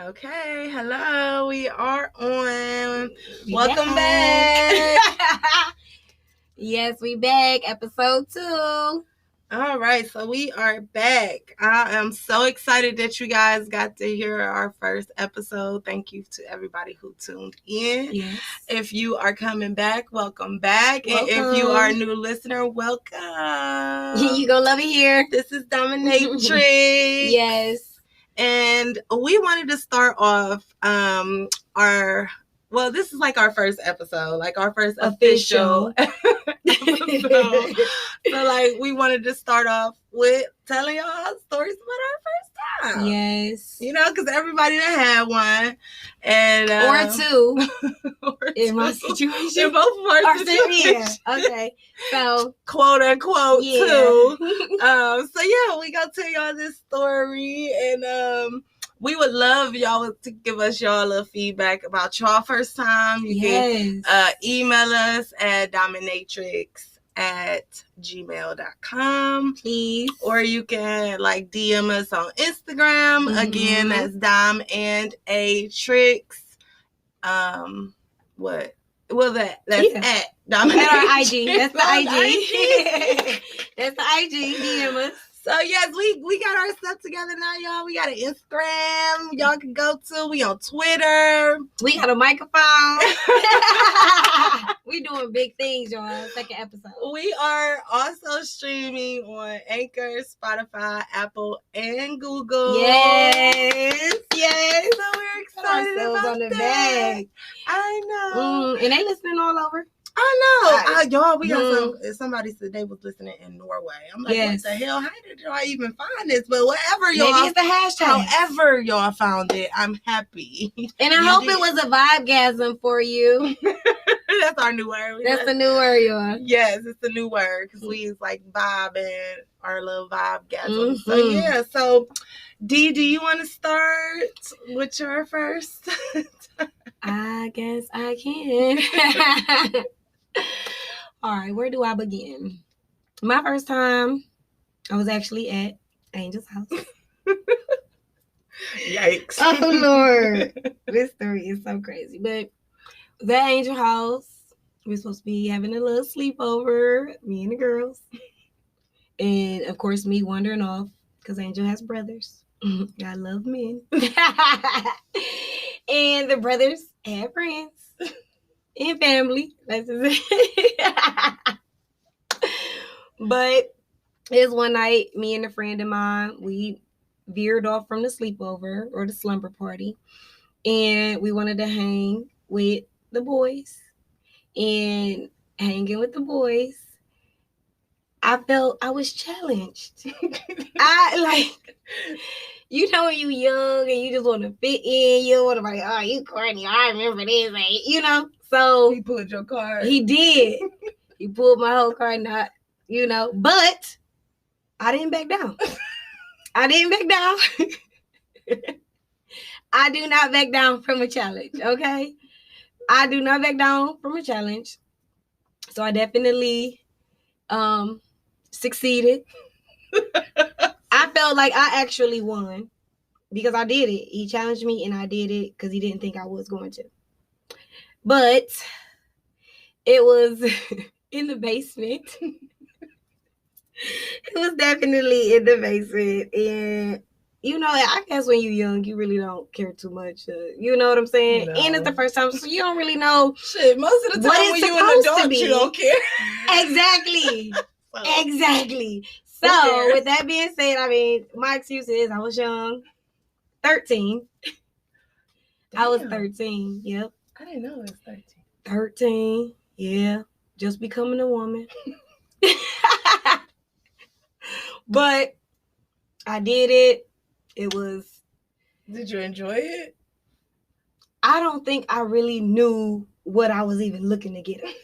Okay, hello. We are on. We Welcome back. Yes, we back. Episode 2. All right, so we are back. I am so excited that you guys got to hear our first episode. Thank you to everybody who tuned in. Yes. If you are coming back, welcome back. Welcome. And if you are a new listener, welcome. You gonna love it here. This is Dominatrix. Yes. And we wanted to start off this is like our first episode, like our first official episode. So like we wanted to start off with telling y'all stories about our first time. Yes. You know, because everybody done had one. And or two. In my two. situation. In both of our situations. Yeah. Okay. So quote unquote yeah. two. So yeah, we gonna tell y'all this story, and we would love y'all to give us y'all a little feedback about y'all first time. You can email us at dominatrix@gmail.com. Please. Or you can like DM us on Instagram. Mm-hmm. Again, that's Dom and a Trix. What? Well, that's at Dominatrix. At our IG. That's the IG. That's the IG. DM us. So yes, we got our stuff together now, y'all. We got an Instagram y'all can go to. We on Twitter. We got a microphone. We doing big things, y'all. Second episode. We are also streaming on Anchor, Spotify, Apple, and Google. Yes. So we're excited about on the that. Bag. I know. And they listening all over. I know. Y'all, we got somebody said they was listening in Norway. I'm like, yes. What the hell? How did y'all even find this? But whatever y'all. Maybe it's the hashtag. However y'all found it, I'm happy. And I hope it was a vibegasm for you. That's our new word. That's the new word, y'all. Yes, it's the new word because we is like vibing our little vibegasm. So yeah, so Dee, do you want to start with your first? I guess I can. All right, where do I begin? My first time, I was actually at Angel's house. Yikes. Oh, Lord. This story is so crazy. But that Angel house, we're supposed to be having a little sleepover, me and the girls. And, of course, me wandering off because Angel has brothers. I love men. And the brothers had friends. And family. That's it. But it was one night, me and a friend of mine, we veered off from the sleepover or the slumber party. And we wanted to hang with the boys. And hanging with the boys, I felt I was challenged. You know when you young and you just want to fit in, you want to be like, oh, you corny, I remember this, you know? So he pulled your card. He did. He pulled my whole card, not, you know, but I didn't back down. I didn't back down. I do not back down from a challenge, okay? I do not back down from a challenge. So I definitely succeeded. I felt like I actually won because I did it. He challenged me and I did it because he didn't think I was going to. But it was in the basement. It was definitely in the basement. And, you know, I guess when you're young, you really don't care too much. You know what I'm saying? No. And it's the first time, so you don't really know. Shit, most of the time when you're an adult, you don't care. Exactly. Exactly. So, with that being said, I mean, my excuse is I was young. 13. Damn. I was 13. Yep. I didn't know it was 13. 13. Yeah. Just becoming a woman. But I did it. It was. Did you enjoy it? I don't think I really knew what I was even looking to get at.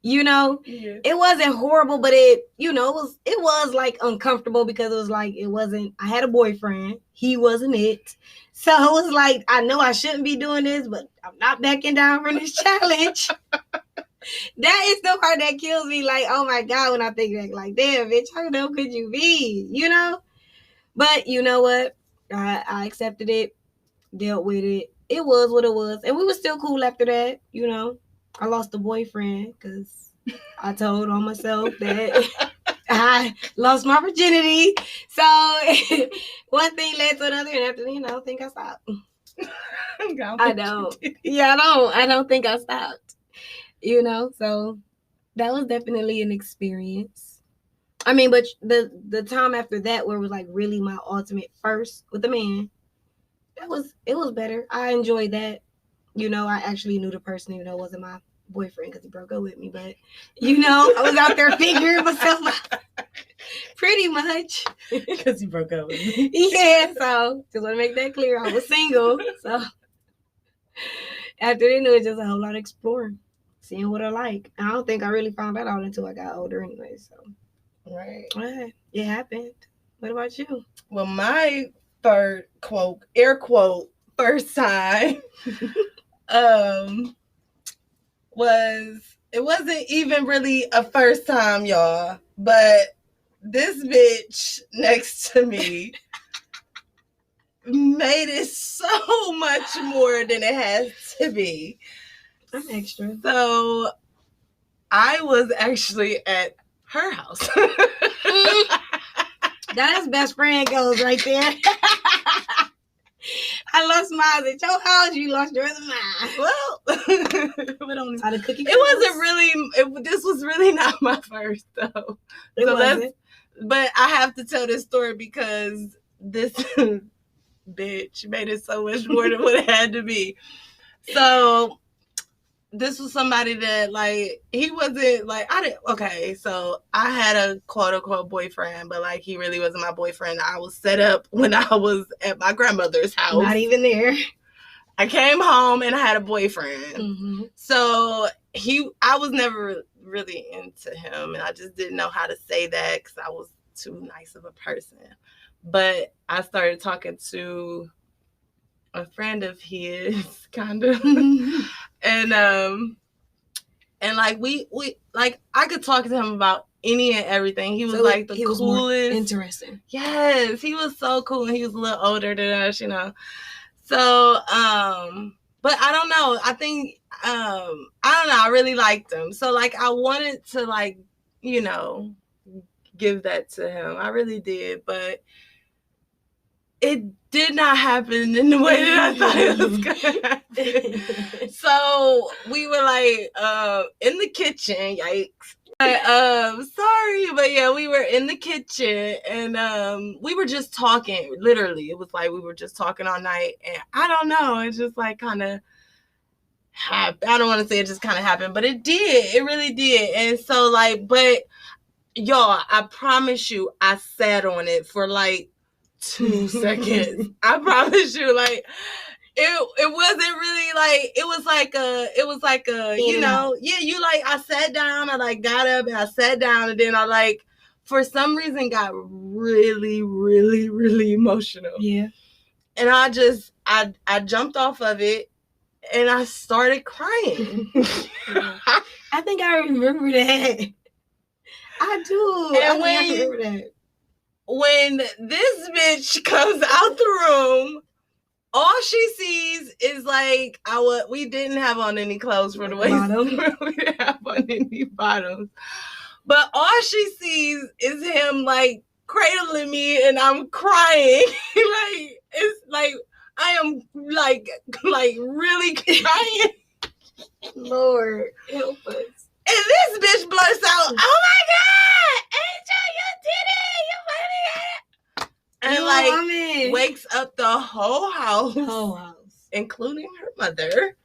You know, It wasn't horrible, but it was like uncomfortable because it was like, I had a boyfriend. He wasn't it. So it was like, I know I shouldn't be doing this, but I'm not backing down from this challenge. That is the part that kills me. Like, oh my God, when I think back, like, damn, bitch, how dumb could you be? You know? But you know what? I accepted it. dealt with it. It was what it was. And we were still cool after that, you know. I lost a boyfriend because I told on myself that I lost my virginity. So one thing led to another, and after, you know, I think I stopped. I don't. Yeah, I don't think I stopped. You know, so that was definitely an experience. I mean, but the time after that where it was like really my ultimate first with a man, it was better. I enjoyed that. You know, I actually knew the person, even though it wasn't my boyfriend because he broke up with me. But, you know, I was out there figuring myself out pretty much. Because he broke up with me. Yeah, so just want to make that clear. I was single. So after then, it was just a whole lot of exploring, seeing what I like. And I don't think I really found that out until I got older anyway. So, right. It happened. What about you? Well, my third quote, air quote, first time it wasn't even really a first time, y'all, but this bitch next to me made it so much more than it has to be. I'm extra. So I was actually at her house. That's best friend goes right there. I lost mine at your house. You lost yours at mine. Well, it wasn't really. This was really not my first though. It wasn't. But I have to tell this story because this bitch made it so much more than what it had to be. So this was somebody that, like, he wasn't, like, so I had a quote-unquote boyfriend, but, like, he really wasn't my boyfriend. I was set up when I was at my grandmother's house. Not even there. I came home and I had a boyfriend. Mm-hmm. So I was never really into him, and I just didn't know how to say that because I was too nice of a person. But I started talking to a friend of his, kind of. And like we like I could talk to him about any and everything. He was like the coolest. Interesting. Yes, he was so cool, and he was a little older than us, you know. So, but I don't know. I think I don't know. I really liked him. So like I wanted to, like, you know, give that to him. I really did, but it did not happen in the way that I thought it was gonna happen. So we were like in the kitchen, yikes. Sorry, but yeah, we were in the kitchen and we were just talking. Literally, it was like we were just talking all night, and I don't know, it just like kind of happened. I don't want to say it just kind of happened, but it did. It really did. And so like, but y'all, I promise you, I sat on it for like 2 seconds. I promise you, like it wasn't really like, it was like a you know, yeah, you like, I sat down, I like got up and I sat down, and then I like for some reason got really, really, really emotional. Yeah. And I jumped off of it and I started crying. I think I remember that. I do. And I remember that. When this bitch comes out the room, all she sees is like we didn't have on any clothes for the waist. We didn't have on any bottoms. But all she sees is him like cradling me and I'm crying. Like it's like I am like really crying. Lord, help us. And this bitch blurts out, "Oh my God, Angel, you did it! You funny!" And wakes up the whole house, including her mother.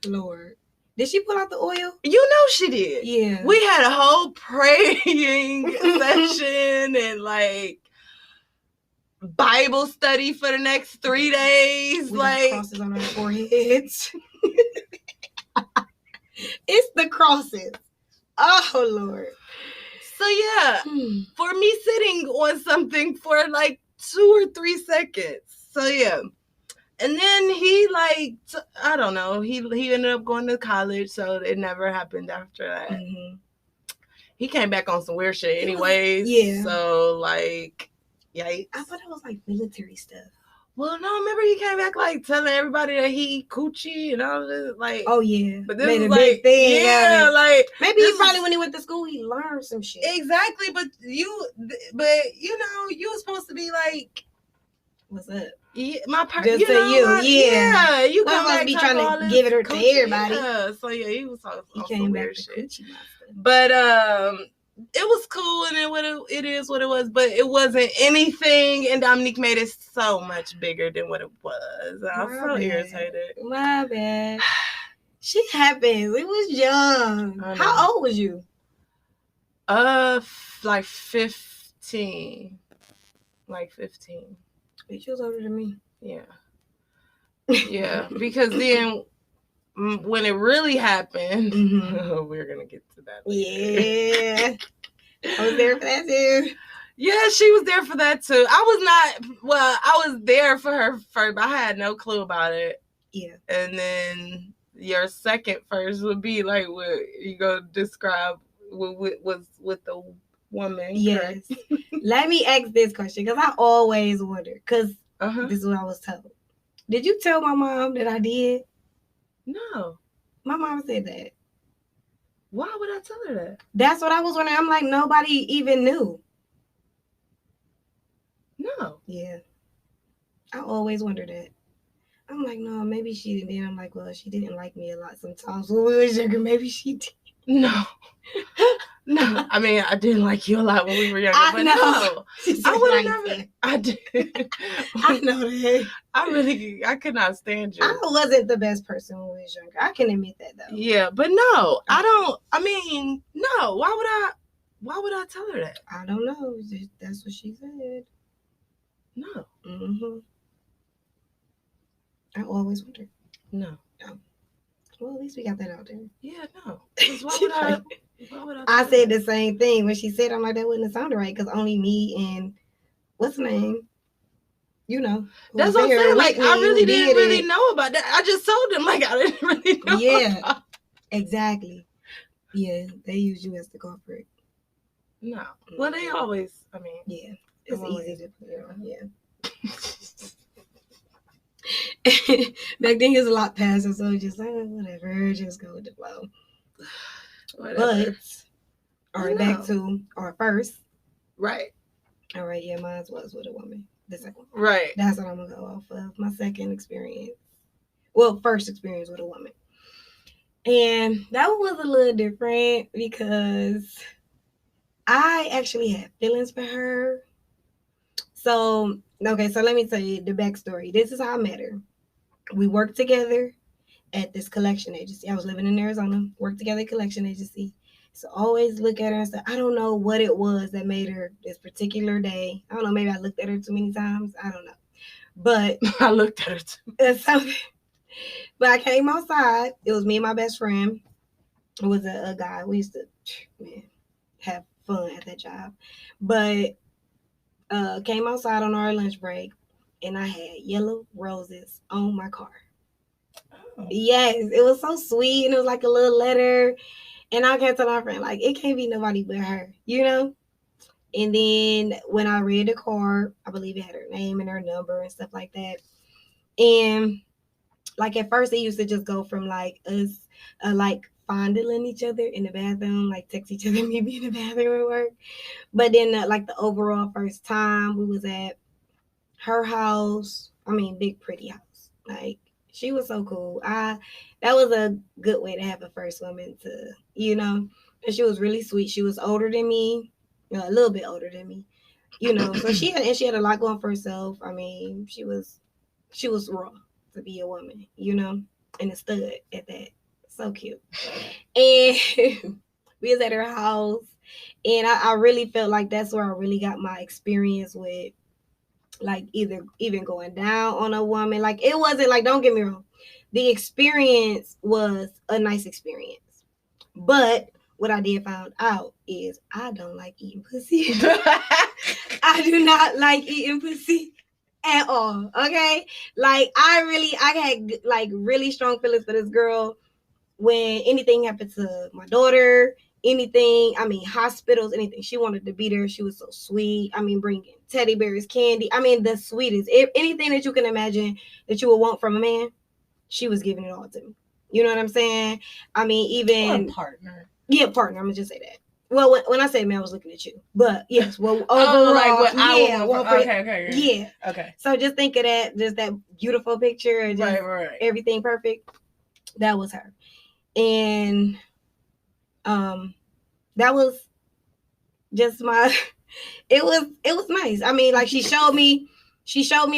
Lord, did she pull out the oil? You know she did. Yeah, we had a whole praying session and like Bible study for the next 3 days. We like crosses on our foreheads. It's the crosses. Oh Lord. So yeah, for me sitting on something for like 2 or 3 seconds. So yeah. And then he like, I don't know, he ended up going to college, so it never happened after that. Mm-hmm. He came back on some weird shit anyways. Yeah. So like, yikes. I thought it was like military stuff. Well, no, remember he came back like telling everybody that he eat coochie and all this, like. Oh yeah, but this made is a like, big thing. yeah, like maybe he probably when he went to school he learned some shit. Exactly, but you know, you were supposed to be like, what's up? Yeah, my just you know, you, yeah, you come back be trying to give it to everybody. Yeah, so yeah, he was talking. He came back weird to shit. coochie monster. But it was cool, and it is what it was. But it wasn't anything, and Dominique made it so much bigger than what it was. I was so irritated. My bad. Shit happens. It was young. How old was you? Like 15. Like 15. She was older than me. Yeah. Yeah, because then when it really happened, we're gonna get to that later. Yeah. I was there for that too. Yeah, she was there for that too. I was there for her first, but I had no clue about it. Yeah. And then your second first would be like what you go describe was with the woman. Yes. Let me ask this question because I always wonder because this is what I was told. Did you tell my mom that I did? No. My mom said that. Why would I tell her that? That's what I was wondering. I'm like, nobody even knew. No. Yeah. I always wonder that. I'm like, no, maybe she didn't. Then I'm like, well, she didn't like me a lot sometimes when we was younger. Maybe she did. No. No, I mean, I didn't like you a lot when we were younger, but no, I would have never. I did. I know that. I could not stand you. I wasn't the best person when we was younger. I can admit that though. Yeah, but no, I don't. I mean, no. Why would I tell her that? I don't know. That's what she said. No. I always wondered. No. Well, at least we got that out there. Yeah, no. Why would I? I said the same thing when she said, I'm like, that wouldn't have sounded right because only me and what's her name? You know. That's what I'm saying. Like, I really didn't really know about that. I just told them, like, I didn't really know. Yeah. Exactly. Yeah, they use you as the culprit. No. Well, they always, I mean. Yeah. It's easy to put it on. Yeah. Back then, he was a lot passive, so just like, whatever, just go with the flow. Whatever. But, all right, back to our first. Right. All right, yeah, mine was with a woman. The second one. Right. That's what I'm going to go off of. My second experience. Well, first experience with a woman. And that one was a little different because I actually had feelings for her. So, okay, so let me tell you the backstory. This is how I met her. We worked together at this collection agency. I was living in Arizona, worked together at collection agency. So always look at her and say, I don't know what it was that made her this particular day. I don't know, maybe I looked at her too many times. I don't know. But I looked at her too. Something. But I came outside. It was me and my best friend. It was a guy. We used to have fun at that job. But came outside on our lunch break, and I had yellow roses on my car. Oh. Yes, it was so sweet, and it was like a little letter. And I kept telling my friend, like, it can't be nobody but her, you know? And then when I read the card, I believe it had her name and her number and stuff like that. And like at first, it used to just go from like us, like fondling each other in the bathroom, like text each other, maybe in the bathroom at work. But then like the overall first time we was at her house, big pretty house. Like she was so cool. That was a good way to have a first woman to, you know, and she was really sweet. She was older than me, a little bit older than me, you know. So she had a lot going for herself. She was raw to be a woman, you know, and a stud at that. So cute. And we was at her house, and I really felt like that's where I really got my experience with, like, even going down on a woman. Like, it wasn't like, don't get me wrong, the experience was a nice experience. But what I did find out is I don't like eating pussy. I do not like eating pussy at all. Okay, like I had like really strong feelings for this girl when anything happened to my daughter, anything. I mean, hospitals, anything. She wanted to be there. She was so sweet. I mean, bringing teddy bears, candy. I mean, the sweetest. Anything that you can imagine that you would want from a man, she was giving it all to me. You know what I'm saying? I mean, even... Or a partner. Yeah, partner. I'm going to just say that. Well, when I say man, I was looking at you. But yes, well, overall, okay. Yeah. Okay. So just think of that, just that beautiful picture, just right. Everything perfect. That was her. And that was just my it was nice. I mean, like she showed me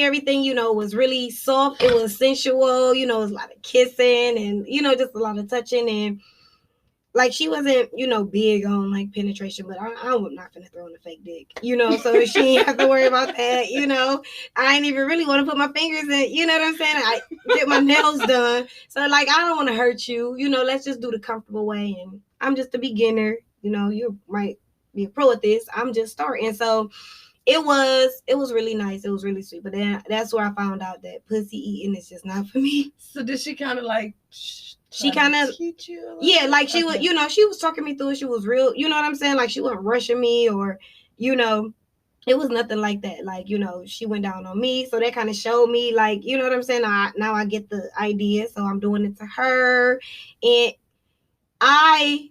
everything, you know, was really soft. It was sensual, you know, it was a lot of kissing and, you know, just a lot of touching. And like she wasn't, you know, big on like penetration, but I'm not gonna throw in a fake dick, you know, so she ain't have to worry about that, you know. I ain't even really want to put my fingers in, you know what I'm saying? I get my nails done. So like I don't want to hurt you, you know, let's just do the comfortable way. And I'm just a beginner, you know, you might be a pro at this. I'm just starting. So it was really nice. It was really sweet. But then that's where I found out that pussy eating is just not for me. So did she kind of like... She kind of, yeah, like she would, you know, she was talking me through it. She was real, you know what I'm saying? Like she wasn't rushing me or, you know, it was nothing like that. Like, you know, she went down on me. So that kind of showed me like, you know what I'm saying? Now I get the idea. So I'm doing it to her. And I,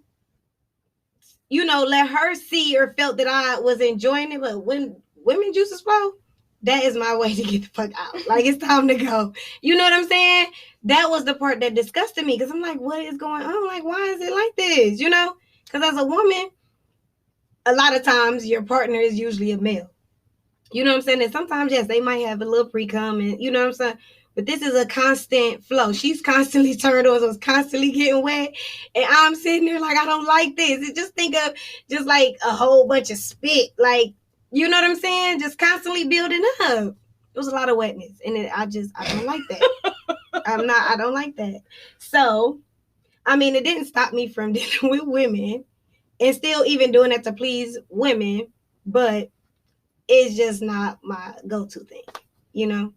you know, let her see or felt that I was enjoying it. But when women juices flow, that is my way to get the fuck out. Like, it's time to go. You know what I'm saying? That was the part that disgusted me because I'm like, what is going on? Like, why is it like this? You know? Because as a woman, a lot of times your partner is usually a male. You know what I'm saying? And sometimes, yes, they might have a little pre-cum and, you know what I'm saying? But this is a constant flow. She's constantly turned on, so it's constantly getting wet. And I'm sitting there like, I don't like this. And just think of just like a whole bunch of spit. Like, you know what I'm saying? Just constantly building up. It was a lot of wetness. And I don't like that. I don't like that. So, I mean, it didn't stop me from dealing with women and still even doing it to please women. But it's just not my go-to thing, you know?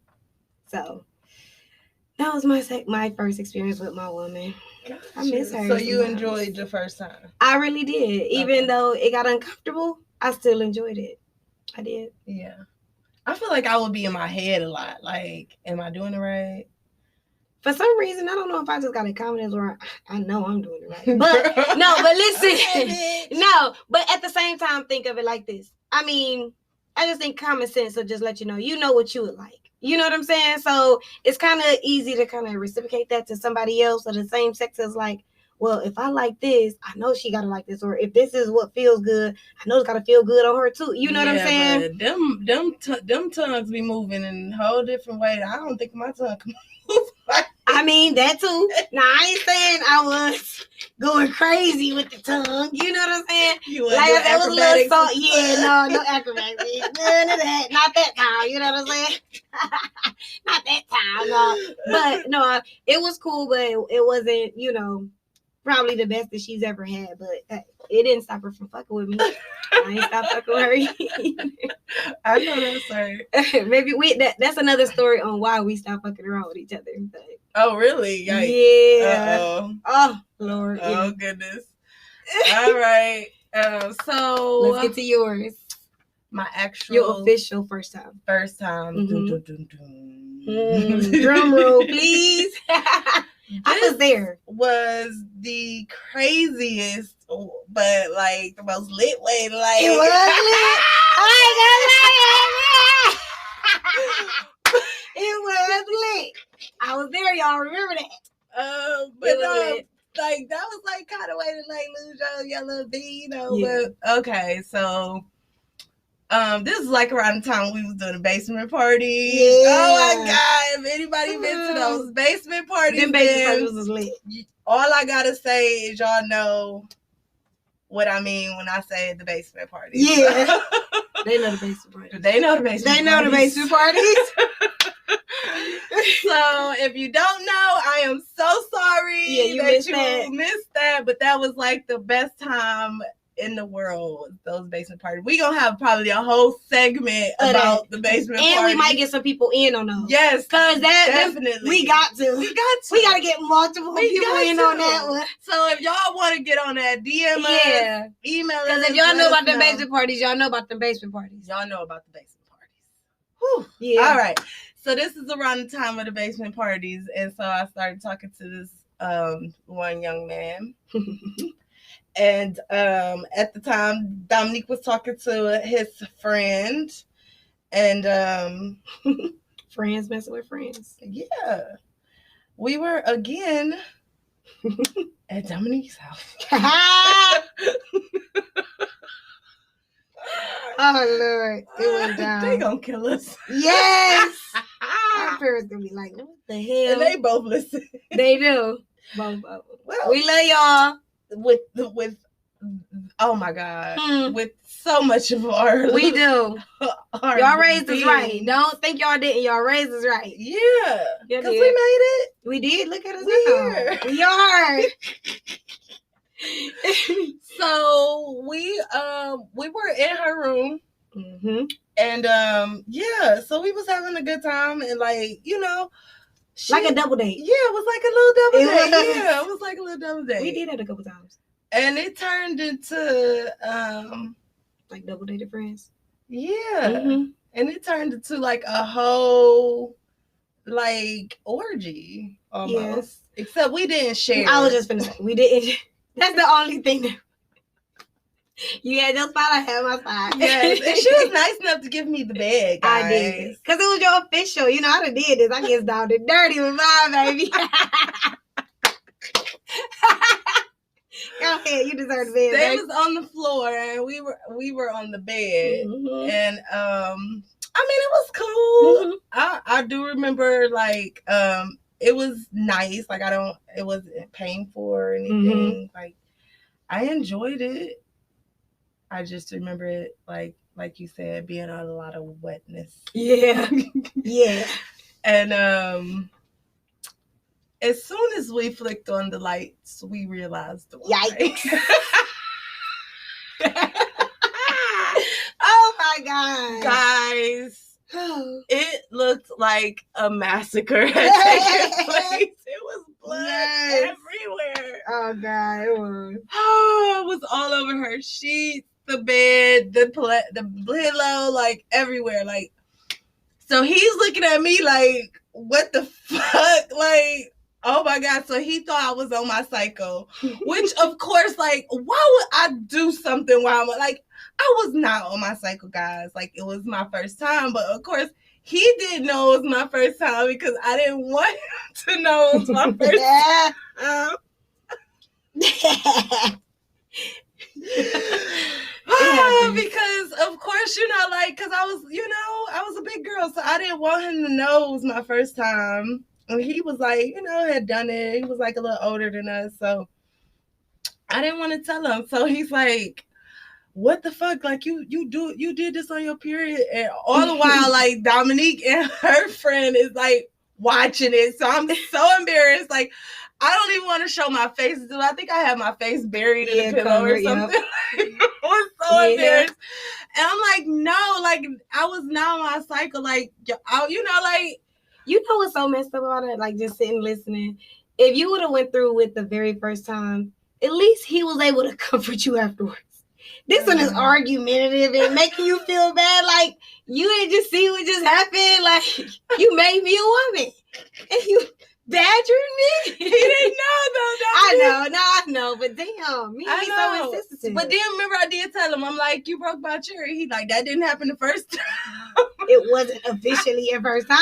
So that was my first experience with my woman. Gotcha. I miss her. So you enjoyed the first time? I really did. Even though it got uncomfortable, I still enjoyed it. I did. Yeah. I feel like I would be in my head a lot. Like, am I doing it right? For some reason, I don't know if I just got a confidence or I know I'm doing it right. But no, but listen. No, but at the same time, think of it like this. I mean, I just think common sense will just let you know what you would like. You know what I'm saying? So it's kind of easy to kind of reciprocate that to somebody else of the same sex as like, well, if I like this, I know she got to like this. Or if this is what feels good, I know it's got to feel good on her too. You know what I'm saying? But them tongues be moving in a whole different way. I don't think my tongue can move like that. I mean, that too. Now, I ain't saying I was going crazy with the tongue. You know what I'm saying? Like, that was a little salt. Yeah, no acrobatics. None of that. Not that time. You know what I'm saying? Not that time. No. But, no, it was cool, but it wasn't, you know, probably the best that she's ever had. But it didn't stop her from fucking with me. I ain't stopped fucking with her either. I know that's right. Maybe that's another story on why we stopped fucking around with each other. But, oh, really? Yikes. Yeah. Uh-oh. Oh, Lord. Oh, yeah. goodness. All right. So let's get to yours. Your official first time. First time. Mm-hmm. Drum roll, please. I was there. Was the craziest, but like the most lit way. Like it was lit. It was lit. I was there, y'all. Remember that? But like that was like kind of way to like lose your little B, you know. Yeah. But okay, so this is like around the time we was doing a basement party. Yeah. Oh my God! If anybody been to those basement parties, them basement parties was lit. All I gotta say is y'all know what I mean when I say the basement parties. Yeah. They know the basement parties. They know the basement parties. They know the basement parties. So if you don't know, I am so sorry that you missed that. But that was like the best time in the world, those basement parties. We gonna have probably a whole segment about the basement parties. And we might get some people in on those. Yes. Because definitely. We got to. We got to get multiple people in on that one. So if y'all want to get on that, DM us, email us. Because if y'all know about the basement parties, y'all know about the basement parties. Y'all know about the basement parties. Whew. Yeah. All right. So this is around the time of the basement parties. And so I started talking to this one young man. And at the time, Dominique was talking to his friend. And friends messing with friends. Yeah. We were again at Dominique's house. Oh Lord, it went down. They gonna kill us. Yes. Our parents gonna be like, what the hell? And they both listen. They do. Both of them. Well, we love y'all. With oh my God, with so much of our we do. Y'all raised us right. Don't think y'all didn't. Y'all raised us right. Yeah, because we made it. We did. Look at us now. We are. So we were in her room, and yeah, so we was having a good time, and like, you know, like a double date. Yeah, it was like a little double date. Yeah, it was like a little double date. We did that a couple times, and it turned into like double dated friends. Yeah, and it turned into like a whole like orgy almost. Yeah. Except we didn't share. I was just finna say we didn't. That's the only thing that you had your spot, I had my spot. Yes, and she was nice enough to give me the bed, guys. I did. Because it was your official. You know, I done did this. I get down and dirty with mine, baby. Go ahead, you deserve the bed. They was on the floor and we were on the bed. And I mean, it was cool. I do remember like it was nice. Like it wasn't painful or anything. Like I enjoyed it. I just remember it like you said, being a lot of wetness. Yeah. Yeah. And as soon as we flicked on the lights, we realized why. Yikes. Oh my God. Guys, it looked like a massacre had taken place. It was blood everywhere. Oh God, it was. Oh, it was all over her sheets, the bed, the pillow, like everywhere. Like, so he's looking at me like, what the fuck? Like, oh my God. So he thought I was on my cycle, which of course, like, why would I do something while I'm like, I was not on my cycle, guys. Like, it was my first time, but of course he didn't know it was my first time because I didn't want him to know it was my first time. Because of course, you know, like, because I was a big girl, so I didn't want him to know it was my first time. And he was like, you know, had done it. He was like a little older than us, so I didn't want to tell him. So he's like, what the fuck? Like, you did this on your period? And all the while, like, Dominique and her friend is like watching it. So I'm so embarrassed. Like, I don't even want to show my face. I think I have my face buried in the pillow or something. Yep. I was so embarrassed. And I'm like, no, like, I was not on my cycle. Like, you know, like. You know what's so messed up about it? Like, just sitting listening. If you would have went through with the very first time, at least he was able to comfort you afterwards. This one is argumentative and making you feel bad. Like, you didn't just see what just happened. Like, you made me a woman. And you badgered me. He didn't know, though. I know. But damn, me be so insistent. But then remember, I did tell him, I'm like, you broke my cherry. He like, that didn't happen the first time. It wasn't officially your first time.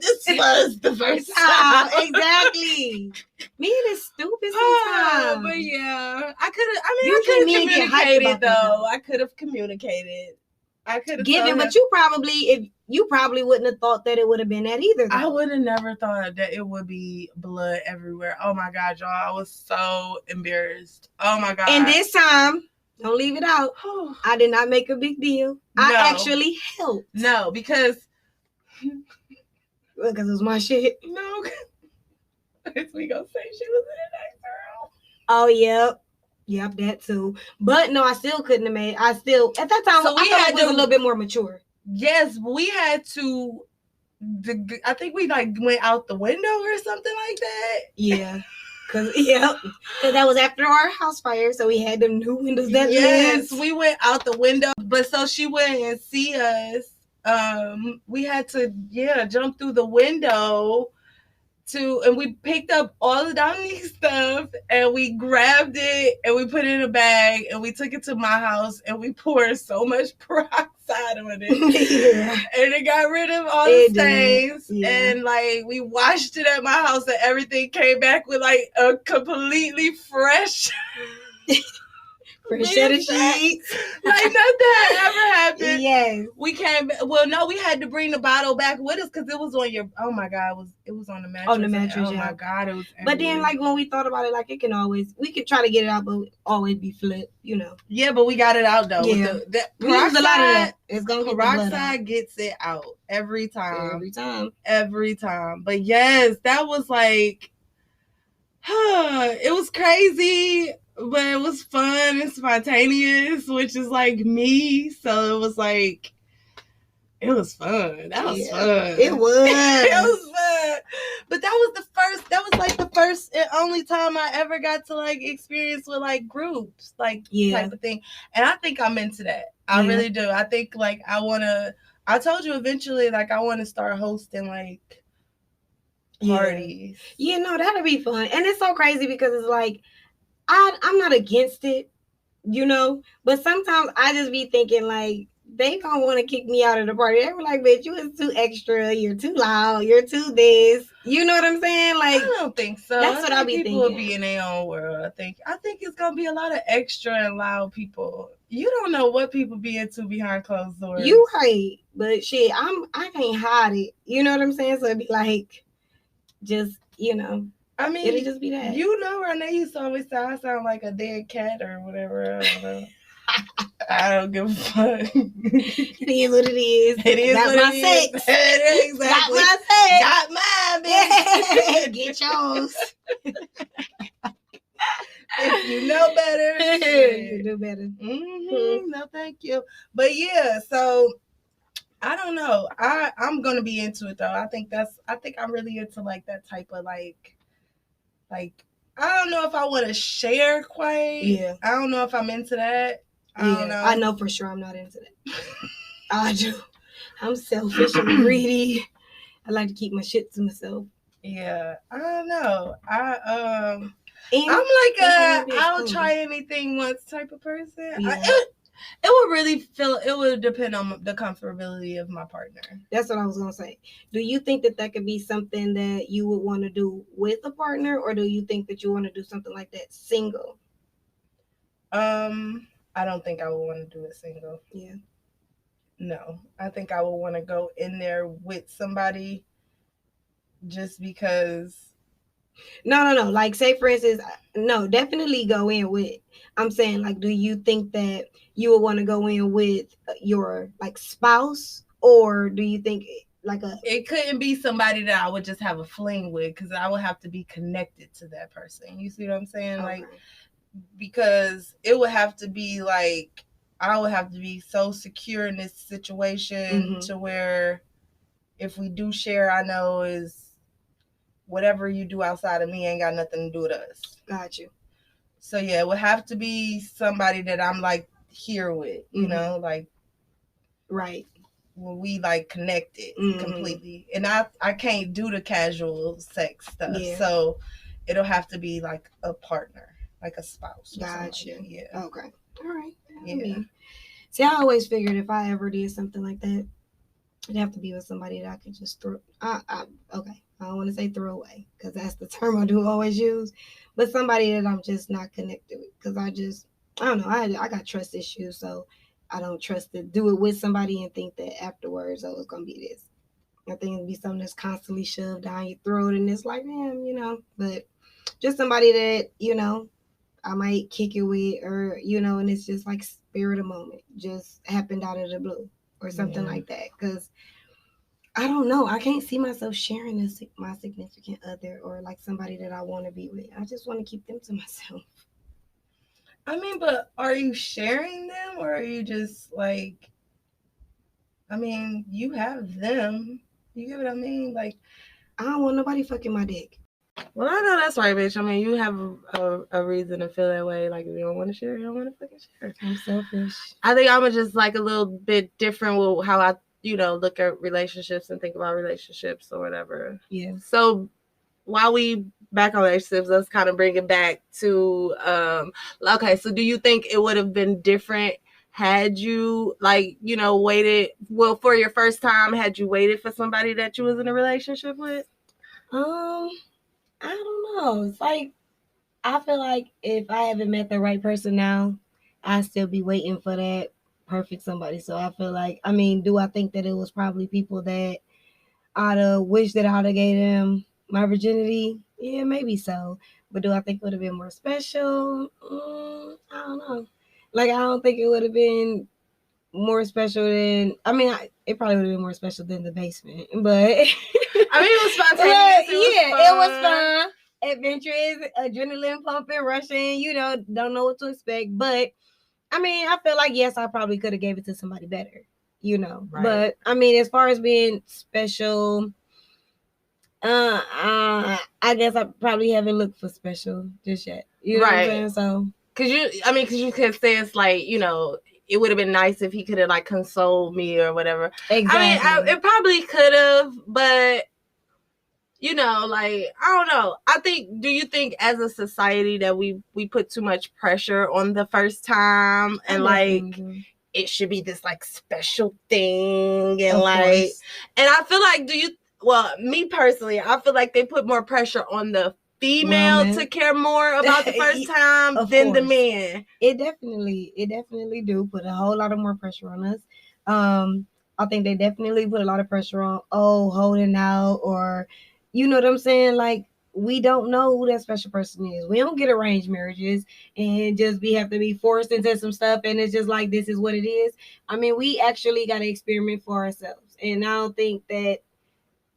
This was the first time. Exactly. Me is stupid sometimes. But yeah, I could have communicated though. I could have communicated. I could have given, but you probably wouldn't have thought that it would have been that either. Though. I would have never thought that it would be blood everywhere. Oh my God, y'all! I was so embarrassed. Oh my God! And this time, don't leave it out. I did not make a big deal. No. I actually helped. No, because it was my shit. No, we gonna say she was in the next room. Oh, yep. Yep, that too. But no, I still couldn't have made. I still at that time. So I thought it was a little bit more mature. Yes, we had to. I think we like went out the window or something like that. Yeah. Cause that was after our house fire, so we had them new windows that yes, we went out the window, but so she went and see us. We had to jump through the window and we picked up all of Dominique's stuff and we grabbed it and we put it in a bag and we took it to my house and we poured so much peroxide on it. And it got rid of all the stains. And like we washed it at my house and everything came back with like a completely fresh set of sheets. Like nothing had ever happened. Yes. We came. Well, no, we had to bring the bottle back with us because it was on your. Oh my God, it was on the mattress. On the mattress. Oh my God, it was. But then, like when we thought about it, like we could try to get it out, but always be flipped, you know. Yeah, but we got it out though. Yeah. We used a lot of that. It's gonna get peroxide gets it out every time. Every time. But yes, that was like, it was crazy. But it was fun and spontaneous, which is like me. So it was like, it was fun. That was fun. It was. It was fun. But that was like the first and only time I ever got to like experience with like groups, like type of thing. And I think I'm into that. I really do. I think like I told you eventually, like I want to start hosting like parties. Yeah, no, that'll be fun. And it's so crazy because it's like, I'm not against it, you know, but sometimes I just be thinking like they gonna want to kick me out of the party. They were like, "Bitch, you is too extra. You're too loud. You're too this." You know what I'm saying? Like, I don't think so. That's what I be thinking. People will be in their own world. I think it's gonna be a lot of extra and loud people. You don't know what people be into behind closed doors. You right, but shit, I can't hide it. You know what I'm saying? So it'd be like, just I mean, it'll just be that. You know, Renee used to always say I sound like a dead cat or whatever. I don't know. I don't give a fuck. It is what it is. It is Got what my it sex. Is. Exactly. Got my sex. Got mine, bitch. Get yours. If you know better, you do better. No, thank you. But yeah, so I don't know. I'm gonna be into it though. I think I'm really into like that type of like I don't know if I want to share quite. Yeah. I don't know if I'm into that. I don't know. I know for sure I'm not into that. I do. I'm selfish and greedy. I like to keep my shit to myself. Yeah. I don't know. I'm like I'll try anything once type of person. Yeah. It would depend on the comfortability of my partner. That's what I was going to say. Do you think that could be something that you would want to do with a partner, or do you think that you want to do something like that single? I don't think I would want to do it single. Yeah. No, I think I would want to go in there with somebody just because. No. Like, say, for instance, no, definitely go in with. I'm saying, like, do you think that you would want to go in with your, like, spouse? Or do you think, like, it couldn't be somebody that I would just have a fling with, because I would have to be connected to that person. You see what I'm saying? Okay. Like, because it would have to be, like, I would have to be so secure in this situation to where if we do share, I know is whatever you do outside of me ain't got nothing to do with us. Got you. So yeah, it would have to be somebody that I'm like here with, you know, like right. When we like connected completely. And I can't do the casual sex stuff. Yeah. So it'll have to be like a partner, like a spouse. Gotcha. Like yeah. Okay. All right. Yeah. See, I always figured if I ever did something like that, it'd have to be with somebody that I could just throw. Okay. I don't want to say throw away, because that's the term I do always use. But somebody that I'm just not connected with, because I don't know. I got trust issues, so I don't trust to do it with somebody and think that afterwards, it's going to be this. I think it'd be something that's constantly shoved down your throat, and it's like, man, but just somebody that, I might kick it with, or, and it's just like spirit of moment, just happened out of the blue or something like that. Because I don't know. I can't see myself sharing my significant other or like somebody that I want to be with. I just want to keep them to myself. I mean, but are you sharing them, or are you just like, I mean, you have them. You get what I mean? Like, I don't want nobody fucking my dick. Well, I know that's right, bitch. I mean, you have a reason to feel that way. Like, if you don't want to share, you don't want to fucking share. I'm selfish. I think I'm just like a little bit different with how I, look at relationships and think about relationships or whatever. Yeah. So while we back on relationships, let's kind of bring it back to, okay, so do you think it would have been different had you, waited, for your first time, had you waited for somebody that you was in a relationship with? I don't know. It's like, I feel like if I haven't met the right person now, I still be waiting for that perfect somebody. So I feel like, I mean, do I think that it was probably people that I'd have wished that I'd have gave them my virginity? Yeah, maybe so. But do I think it would have been more special? I don't know. Like, I don't think it would have been more special than, I mean, it probably would have been more special than the basement, but I mean, it was spontaneous. It was fun, adventurous, adrenaline pumping, rushing. Don't know what to expect, but I mean, I feel like yes, I probably could have gave it to somebody better, right. But I mean, as far as being special, I guess I probably haven't looked for special just yet. You know what I'm saying? So, cause you could say it's like, it would have been nice if he could have like consoled me or whatever. Exactly. I mean, it probably could have, but I don't know. Do you think as a society that we put too much pressure on the first time, and it should be this like special thing, and and I feel like, me personally, I feel like they put more pressure on the female to care more about the first time than the man. It definitely do put a whole lot of more pressure on us. I think they definitely put a lot of pressure on, holding out, or you know what I'm saying? Like, we don't know who that special person is. We don't get arranged marriages and just have to be forced into some stuff, and it's just like, this is what it is. I mean, we actually got to experiment for ourselves. And I don't think that,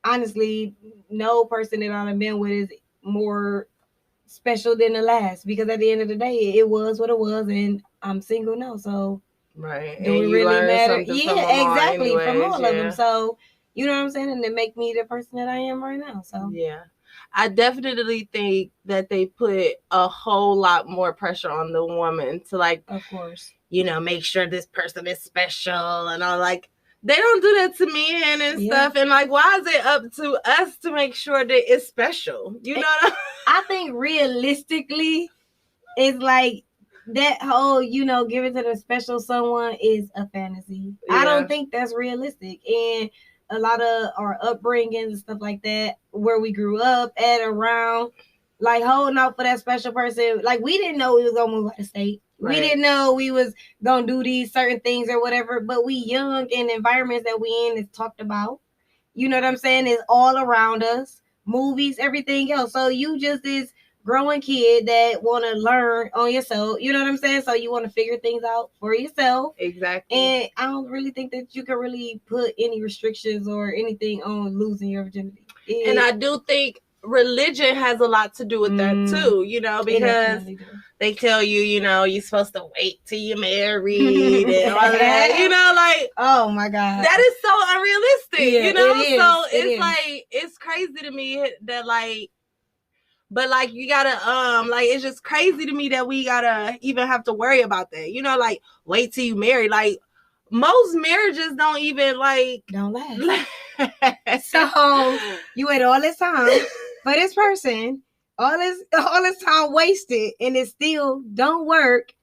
honestly, no person that I've been with is more special than the last, because at the end of the day, it was what it was, and I'm single now, so right. Do it really matter? Yeah, exactly, from all of them. So, you know what I'm saying? And it make me the person that I am right now. So yeah, I definitely think that they put a whole lot more pressure on the woman to, like, of course, make sure this person is special and all. Like, they don't do that to men and stuff. And like, why is it up to us to make sure that it's special? You know what I think realistically, it's like that whole, give it to the special someone is a fantasy. Yeah. I don't think that's realistic. And a lot of our upbringings and stuff like that, where we grew up at, around, like, holding out for that special person. Like, we didn't know we was gonna move out of state. Right. We didn't know we was gonna do these certain things or whatever, but we young, and the environments that we in is talked about. You know what I'm saying? It's all around us. Movies, everything else. So you just is growing kid that want to learn on yourself. You know what I'm saying? So you want to figure things out for yourself. Exactly. And I don't really think that you can really put any restrictions or anything on losing your virginity. And I do think religion has a lot to do with that too, because they tell you, you're supposed to wait till you're married and all that, like, oh my God, that is so unrealistic, so it's like, it's crazy to me that, like, but like, you gotta, like, it's just crazy to me that we gotta even have to worry about that, like, wait till you marry. Like, most marriages don't even, like, don't last. So you wait all this time for this person, all this time wasted, and it still don't work,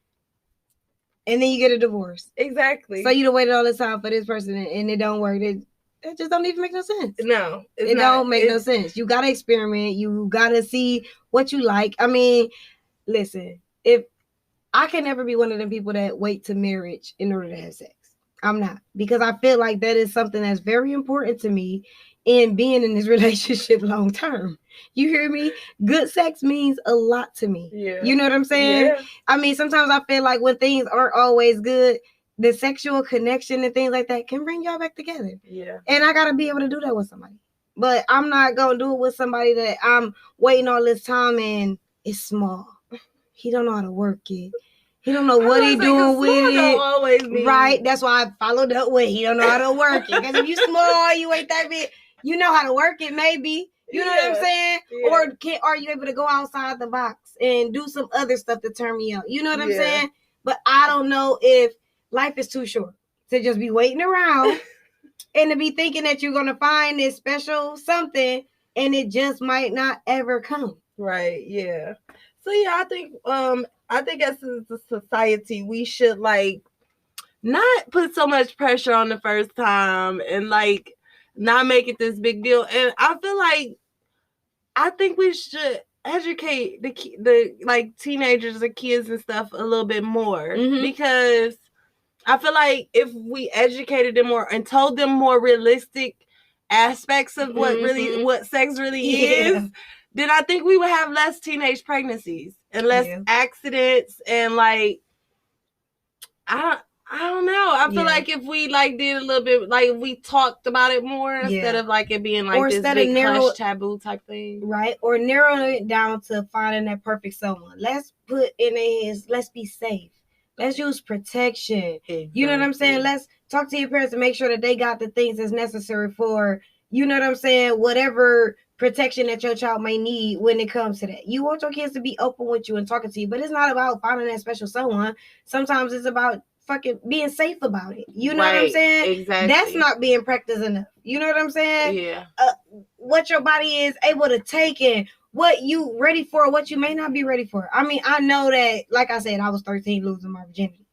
and then you get a divorce. Exactly. So you waited all this time for this person, and it don't work. It just don't even make no sense. No, it don't make no sense. You gotta experiment. You gotta see what you like. I mean, listen, if I can never be one of them people that wait to marriage in order to have sex. I'm not, because I feel like that is something that's very important to me in being in this relationship long term. You hear me? Good sex means a lot to me. Yeah. You know what I'm saying? Yeah. I mean, sometimes I feel like when things aren't always good, the sexual connection and things like that can bring y'all back together. Yeah. And I gotta be able to do that with somebody. But I'm not gonna do it with somebody that I'm waiting all this time and it's small. He don't know how to work it. He don't know what he doing with it. Don't always mean. Right. That's why I followed up with he don't know how to work it. Because if you small, you ain't that big. You know how to work it, maybe. You know what I'm saying? Yeah. Or are you able to go outside the box and do some other stuff to turn me out? You know what I'm saying? But I don't know if life is too short to just be waiting around and to be thinking that you're going to find this special something and it just might not ever come. Right. Yeah. So yeah, I think as a society we should like not put so much pressure on the first time and like not make it this big deal. And I feel like I think we should educate the like teenagers and kids and stuff a little bit more because I feel like if we educated them more and told them more realistic aspects of what sex really is, then I think we would have less teenage pregnancies and less accidents and like I don't know. I feel like if we like did a little bit, like if we talked about it more instead of like it being like or this big hush taboo type thing, right? Or narrowing it down to finding that perfect someone. Let's put in let's be safe. Let's use protection. Exactly. You know what I'm saying? Let's talk to your parents and make sure that they got the things that's necessary for, you know what I'm saying, whatever protection that your child may need when it comes to that. You want your kids to be open with you and talking to you, but it's not about finding that special someone. Sometimes it's about fucking being safe about it. You know what I'm saying? Exactly. That's not being practiced enough. You know what I'm saying? Yeah. What your body is able to take and what you ready for, what you may not be ready for. I mean, I know that, like I said, I was 13 losing my virginity.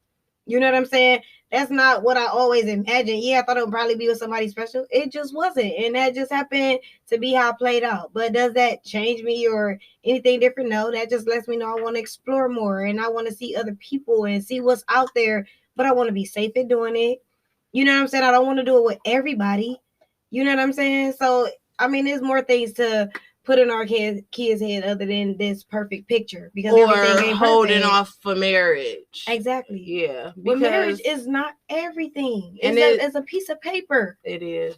You know what I'm saying? That's not what I always imagined. Yeah, I thought it would probably be with somebody special. It just wasn't. And that just happened to be how it played out. But does that change me or anything different? No, that just lets me know I want to explore more and I want to see other people and see what's out there. But I want to be safe at doing it. You know what I'm saying? I don't want to do it with everybody. You know what I'm saying? So, I mean, there's more things to put in our kids' head other than this perfect picture. Because everything ain't holding off for marriage. Exactly. Yeah. Because marriage is not everything. It's a piece of paper. It is.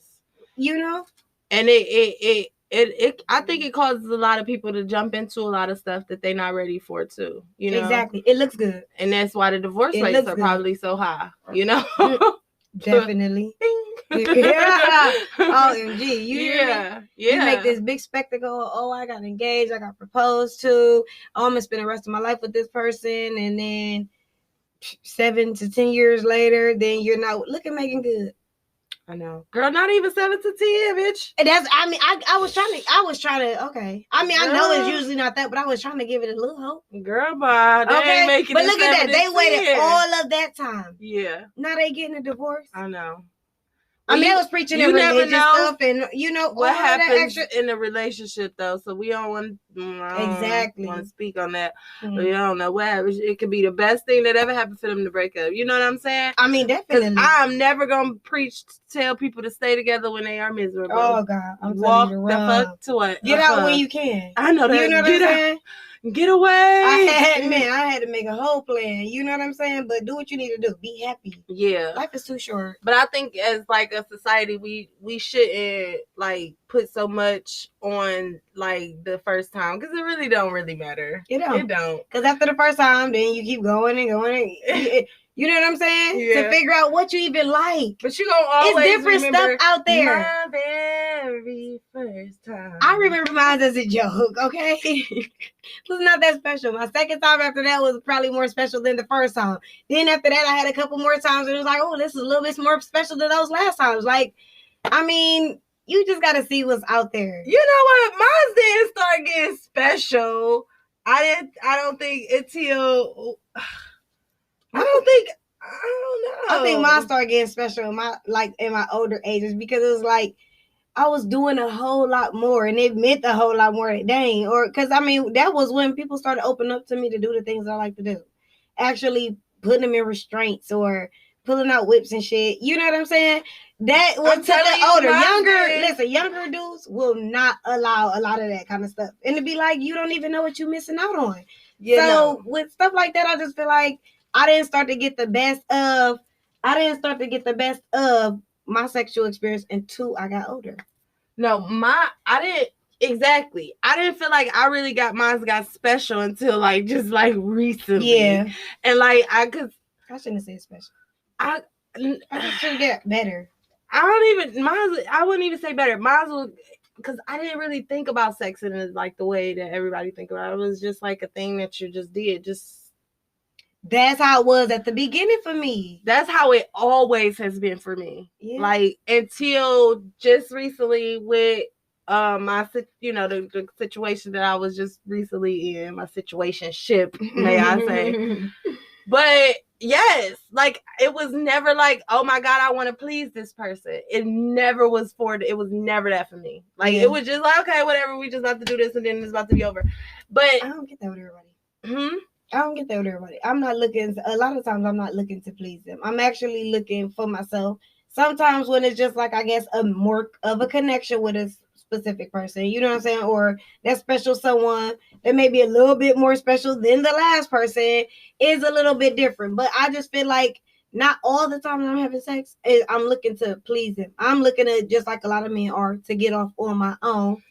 You know? And it I think it causes a lot of people to jump into a lot of stuff that they're not ready for too. You know? Exactly. It looks good. And that's why the divorce rates are probably so high. You know? Definitely. Yeah. OMG. You make this big spectacle. Oh, I got engaged. I got proposed to. Oh, I'm going to spend the rest of my life with this person. And then 7 to 10 years later, then you're not looking making good. I know. Girl, not even 7 to 10, bitch. And that's, I mean, I was trying to, okay. I mean, girl. I know it's usually not that, but I was trying to give it a little hope. Girl, bye. They ain't making but look at that. They waited all of that time. Yeah. Now they getting a divorce. I know. I mean, I was preaching that religious stuff, and you know what happens in a relationship, though. So we don't want to speak on that. Mm-hmm. We don't know what happens. It could be the best thing that ever happened for them to break up. You know what I'm saying? I mean, definitely. I'm never gonna tell people to stay together when they are miserable. Oh God, I'm walk the fuck to it. Get out when you can. I know that. You know what I'm saying? Get away. I had to make a whole plan. You know what I'm saying? But do what you need to do. Be happy. Yeah. Life is too short. But I think as like a society, we shouldn't like put so much on like the first time because it really don't really matter. It don't. It don't. Because after the first time, then you keep going and going. You know what I'm saying? Yeah. To figure out what you even like. But you gonna always it's different stuff out there. My very first time. I remember mine as a joke, okay? It was not that special. My second time after that was probably more special than the first time. Then after that, I had a couple more times and it was like, oh, this is a little bit more special than those last times. Like, I mean, you just got to see what's out there. You know what? Mine didn't start getting special. I don't think until... I don't know. I think mine started getting special in my older ages because it was like I was doing a whole lot more and it meant a whole lot more. Dang. Or because I mean that was when people started opening up to me to do the things I like to do. Actually putting them in restraints or pulling out whips and shit. You know what I'm saying? That was to the younger dudes will not allow a lot of that kind of stuff. And to be like, you don't even know what you're missing out on. With stuff like that, I just feel like I didn't start to get the best of my sexual experience until I got older. No, I didn't. Exactly. I didn't feel like I really got special until like just like recently. Yeah. And like I shouldn't say special. I should get better. I wouldn't even say better. Mine was because I didn't really think about sex in it like the way that everybody think about it. It was just like a thing that you just did. That's how it was at the beginning for me. That's how it always has been for me. Yeah. Like until just recently with my the situation that I was just recently in, my situationship, may I say. But yes, like it was never like, oh my God, I want to please this person. It never was it was never that for me. Like it was just like, okay, whatever, we just about to do this and then it's about to be over. But I don't get that with everybody. I don't get that with everybody. I'm not looking, a lot of times I'm not looking to please them. I'm actually looking for myself. Sometimes when it's just like, I guess, a more of a connection with a specific person, you know what I'm saying? Or that special someone that may be a little bit more special than the last person is a little bit different. But I just feel like not all the time when I'm having sex, I'm looking to please them. I'm looking at, just like a lot of men are, to get off on my own.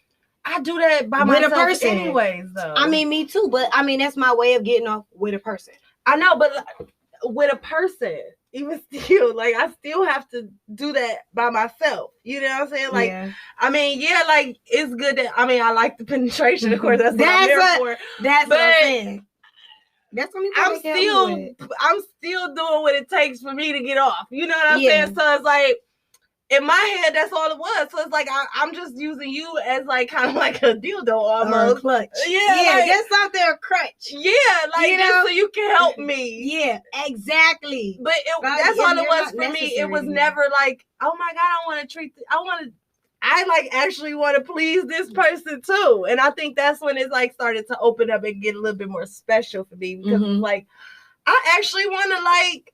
I do that by myself with a person anyways, though. I mean, me too, but I mean, that's my way of getting off with a person. I know, but with a person, even still, like, I still have to do that by myself. You know what I'm saying? Like, I mean, yeah, like, it's good that, I mean, I like the penetration, of course, that's what I'm here for. That's what I'm saying. That's what I'm still doing what it takes for me to get off. You know what I'm saying? So it's like, in my head, that's all it was. So it's like I'm just using you as like kind of like a dildo almost. Or a clutch. Yeah, like, just out there a crutch. Yeah, like just so you can help me. Yeah, exactly. But that's all it was for me. It was never like, oh my God, I like actually want to please this person too. And I think that's when it's like started to open up and get a little bit more special for me because it's like, I actually want to like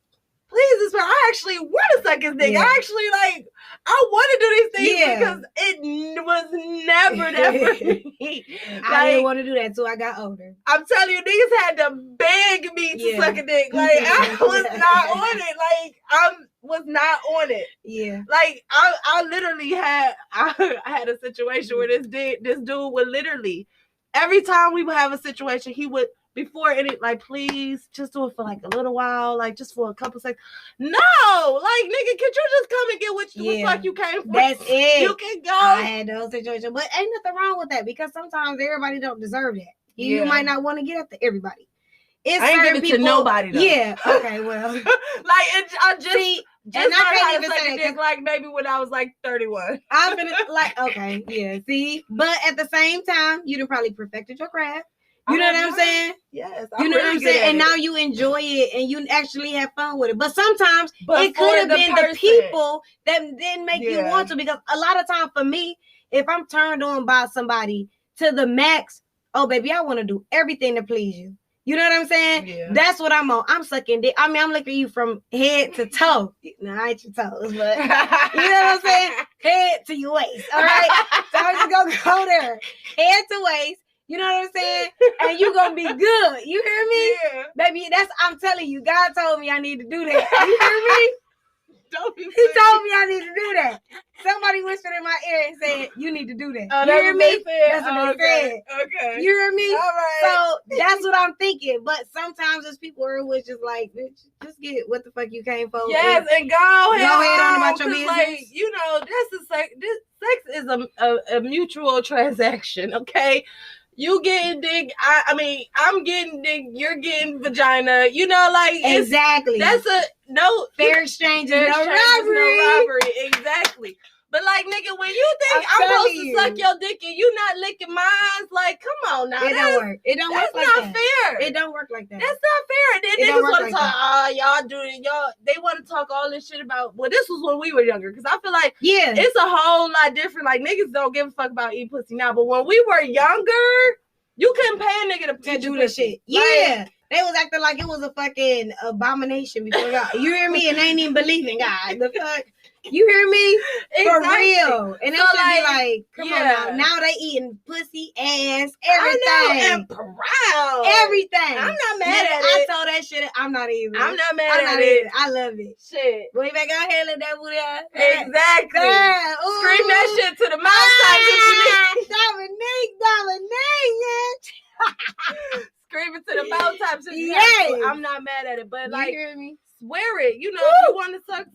please this person. I actually want to suck his dick. I actually like, I want to do these things because it was never that for me. I didn't want to do that, so I got older. I'm telling you, niggas had to beg me to suck a dick. Like, I was not on it. Like, I was not on it. Yeah. Like, I literally had a situation where this dude would literally, every time we would have a situation, he would, before any, like, please just do it for like a little while, like just for a couple seconds. No, like, nigga, could you just come and get what the fuck you came for? That's it. You can go. I had those situations, but ain't nothing wrong with that because sometimes everybody don't deserve that. You might not want to get after everybody. It's I ain't give it people, to nobody though. Yeah. Okay. Well, like I just. See, and I can't even say dick like maybe when I was like 31. I've been like, okay, yeah. See, but at the same time, you done probably perfected your craft. You know what I'm saying? Yes. You know what I'm saying? And now you enjoy it and you actually have fun with it. But sometimes it could have been the people that didn't make you want to, because a lot of time for me, if I'm turned on by somebody to the max, oh baby, I want to do everything to please you. You know what I'm saying? Yeah. That's what I'm on. I'm sucking dick. I mean, I'm looking at you from head to toe. No, I ain't your toes, but you know what I'm saying? Head to your waist. All right? So I'm just going to go there. Head to waist. You know what I'm saying? And you gonna be good. You hear me? Yeah. Baby, I'm telling you, God told me I need to do that. You hear me? He told me I need to do that. Somebody whispered in my ear and said, you need to do that. Oh, you hear me? That's what they said. Okay. You hear me? All right. So that's what I'm thinking. But sometimes there's people who are just like, bitch, just get what the fuck you came for. Yes, and go ahead on about your business. Like, you know, sex is a mutual transaction, okay? You getting dick, I mean, I'm getting dick, you're getting vagina, you know, like exactly. That's a no fair exchange, no robbery. Exactly. But like, nigga, when you think I'm supposed to suck your dick and you not licking mine, like, come on now. It don't work. It don't work like that. That's not fair. It don't work like that. That's not fair. And then niggas want to talk, y'all do it. They want to talk all this shit about, well, this was when we were younger. Because I feel like it's a whole lot different. Like, niggas don't give a fuck about eating pussy now. But when we were younger, you couldn't pay a nigga to do this shit. Yeah. They was acting like it was a fucking abomination before God. You hear me? And they ain't even believing God. The fuck? You hear me? Exactly. For real. And they should be like, come on now. Now they eating pussy, ass, everything. I know, and proud. Everything. I'm not mad at it. I told that shit. I'm not even. I'm not mad at it. I love it. Shit. Go back out here, let that booty out. Exactly. Scream that shit to the mountaintops if you need. I'm not mad at it. But you like, hear me? Swear it. You know, if you want to suck,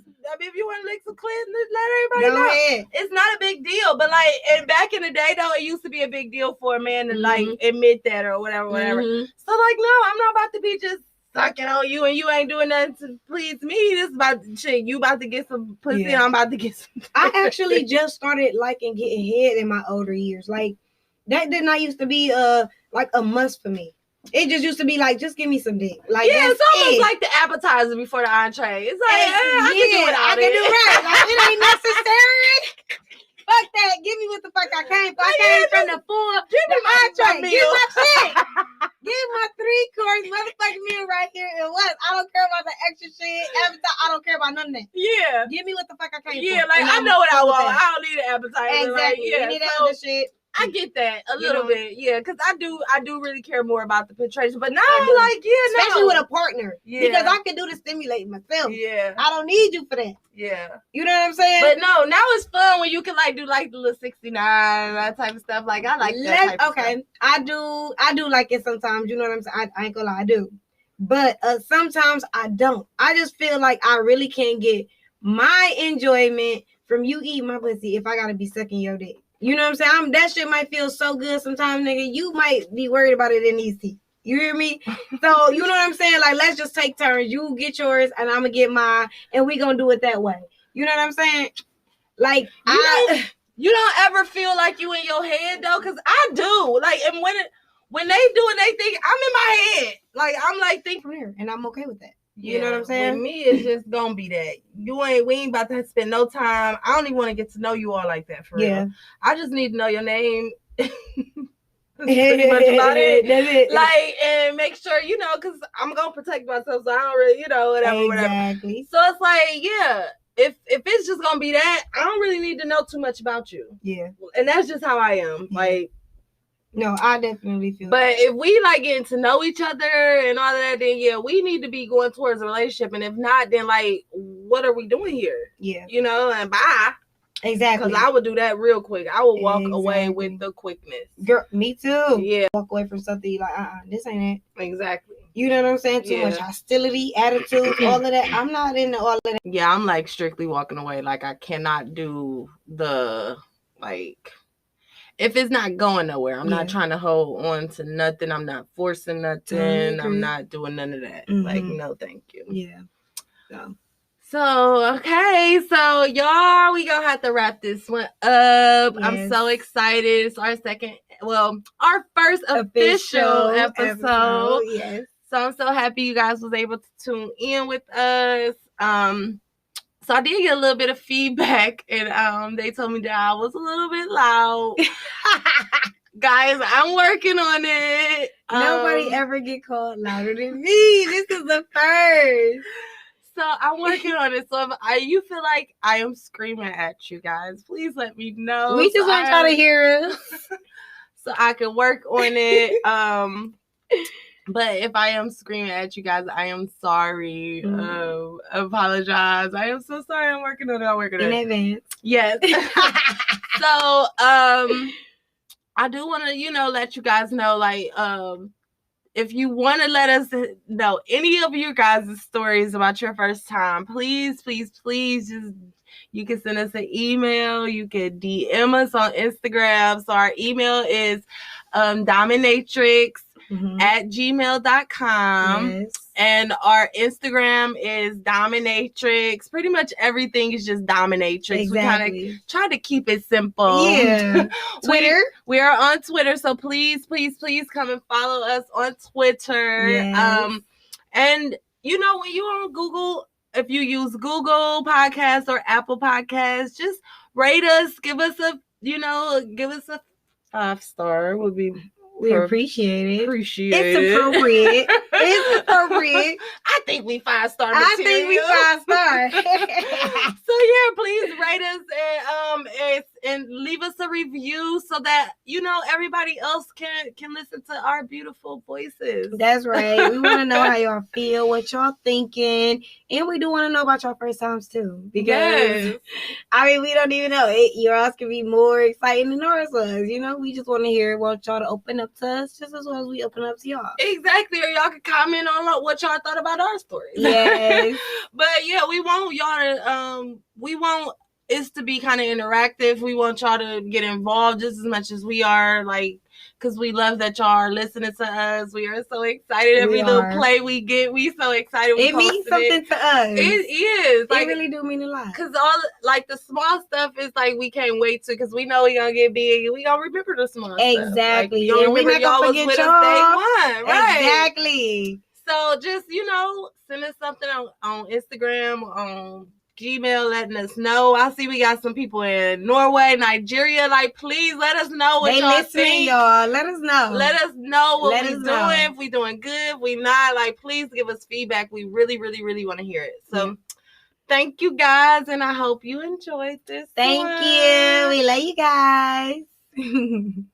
if you want to lick some clit, let everybody know. Ahead. It's not a big deal. But like, and back in the day, though, it used to be a big deal for a man to like admit that or whatever. So like, no, I'm not about to be just sucking on you and you ain't doing nothing to please me. This is about shit. You about to get some pussy. Yeah. I'm about to get some. I actually just started liking getting head in my older years. Like that did not used to be like a must for me. It just used to be like, just give me some dick. Like, yeah, it's almost like the appetizer before the entree. It's like, I can do without it. I can do right. Like, it ain't necessary. Fuck that. Give me what the fuck I came for. I came from the full, the entree. Give my shit. Give my 3-course motherfucking meal right here. And what? I don't care about the extra shit. I don't care about none of that. Yeah. Give me what the fuck I came for. Yeah, like, I know what I want. I don't need an appetizer. Exactly. Like, Any other shit. I get that a little bit, yeah, because I do really care more about the penetration, but now especially with a partner, because I can do the stimulating myself. Yeah, I don't need you for that. Yeah, you know what I'm saying. But no, now it's fun when you can like do like the little 69 that type of stuff. Like I like that. Type of stuff. I do like it sometimes. You know what I'm saying. I ain't gonna lie, I do, but sometimes I don't. I just feel like I really can't get my enjoyment from you eating my pussy if I gotta be sucking your dick. You know what I'm saying? That shit might feel so good sometimes, nigga. You might be worried about it in these teeth. You hear me? So, you know what I'm saying? Like, let's just take turns. You get yours, and I'm going to get mine, and we going to do it that way. You know what I'm saying? Like, you don't ever feel like you in your head, though? Because I do. Like, and when they do it, they think, I'm in my head. Like, I'm like, think from here, and I'm okay with that. You know what I'm saying? With me, it's just gonna be that. We ain't about to spend no time. I don't even want to get to know you all like that for real. I just need to know your name. That's pretty much about it. That's it. Like, and make sure, you know, because I'm gonna protect myself, so I don't really, you know, whatever. So it's like, yeah, if it's just gonna be that, I don't really need to know too much about you. Yeah. And that's just how I am. Like, no, I definitely feel but if we like getting to know each other and all of that, then yeah, we need to be going towards a relationship. And if not, then like, what are we doing here? Yeah. You know, and bye. Exactly. Because I would do that real quick. I would walk away with the quickness. Girl, me too. Yeah. Walk away from something you like, this ain't it. Exactly. You know what I'm saying? Too much hostility, attitude, all of that. I'm not into all of that. Yeah, I'm like strictly walking away. Like I cannot do the like. If it's not going nowhere, I'm not trying to hold on to nothing. I'm not forcing nothing. I'm not doing none of that. Like, no, thank you. Yeah. So, okay. So, y'all, we gonna have to wrap this one up. Yes. I'm so excited. It's our first official episode. Yes. So, I'm so happy you guys was able to tune in with us. So I did get a little bit of feedback, and they told me that I was a little bit loud. Guys, I'm working on it. Nobody ever get called louder than me. This is the first. So I'm working on it. So if you feel like I am screaming at you guys, please let me know. We just want y'all to hear us. So I can work on it. But if I am screaming at you guys, I am sorry. Apologize. I am so sorry. I'm working on it. In advance. Yes. So, I do want to, let you guys know, like, if you want to let us know any of your guys' stories about your first time, please, just, you can send us an email. You can DM us on Instagram. So our email is dominatrix at gmail.com. Yes. And our Instagram is dominatrix. Pretty much everything is just dominatrix. Exactly. We kind of try to keep it simple. Yeah. Twitter. We are on Twitter, so please come and follow us on Twitter. Yes. And when you're on Google, if you use Google Podcasts or Apple Podcasts, just rate us, give us a 5-star would be. We appreciate it. It's appropriate. It's appropriate. I think we 5-star material. I think we 5-star. So yeah, please rate us and leave us a review so that, you know, everybody else can listen to our beautiful voices. That's right. We want to know how y'all feel, what y'all thinking, and we do want to know about y'all first times too. Because I mean, we don't even know. Yours can be more exciting than ours was. You know, we just want to hear what y'all to open up to us just as well as we open up to y'all. Exactly. Or y'all can comment on what y'all thought about our stories. Yes. But yeah, we want y'all to we want it to be kind of interactive. We want y'all to get involved just as much as we are, like, because we love that y'all are listening to us. We are so excited. Every little play we get, we so excited. It means something to us. It is. Like, it really do mean a lot. Because all, like, the small stuff is like we can't wait to, because we know we're going to get big and we going to remember the small stuff. Exactly. Like, we're not y'all was with us day one. Right? Exactly. So just, you know, send us something on Instagram, on Gmail, letting us know. I see we got some people in Norway, Nigeria. Like, please let us know what y'all think. Y'all. Let us know. Let us know what we're doing. If we doing good, if we not. Like, please give us feedback. We really, really, really want to hear it. So, thank you guys, and I hope you enjoyed this. Thank you. We love you guys.